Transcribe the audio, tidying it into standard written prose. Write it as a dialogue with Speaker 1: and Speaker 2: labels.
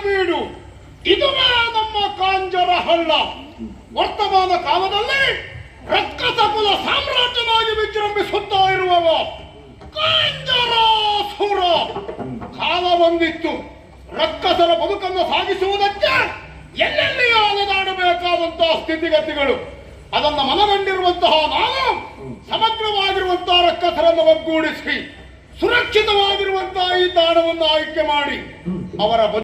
Speaker 1: ಬೀಡು ಇದುವೇ ನಮ್ಮ ಕಾಂಜರ ಹಳ್ಳ. ವರ್ತಮಾನ ಕಾಲದಲ್ಲಿ ರಕ್ಕಸ ಕುಲ ಸಾಮ್ರಾಜ್ಯನಾಗಿ ವಿಜೃಂಭಿಸುತ್ತಾ ಇರುವವ ಕಾಂಜರಾಸುರ. ಕಾಲ ಬಂದಿತ್ತು ರಕ್ಕಸರ ಬದುಕನ್ನು ಸಾಗಿಸುವುದಕ್ಕೆ ಎಲ್ಲೆಲ್ಲಿ ಅಲೆದಾಡಬೇಕಾದಂತಹ ಸ್ಥಿತಿಗತಿಗಳು. ಅದನ್ನು ಮನಗಂಡಿರುವಂತಹ ನಾನು ಸಮಗ್ರವಾಗಿರುವಂತಹ ರಕ್ಕಸರನ್ನು ಒಗ್ಗೂಡಿಸಿ ಸುರಕ್ಷಿತವಾಗಿರುವಂತಹ ಈ ತಾಣವನ್ನು ಆಯ್ಕೆ ಮಾಡಿ ಅವರ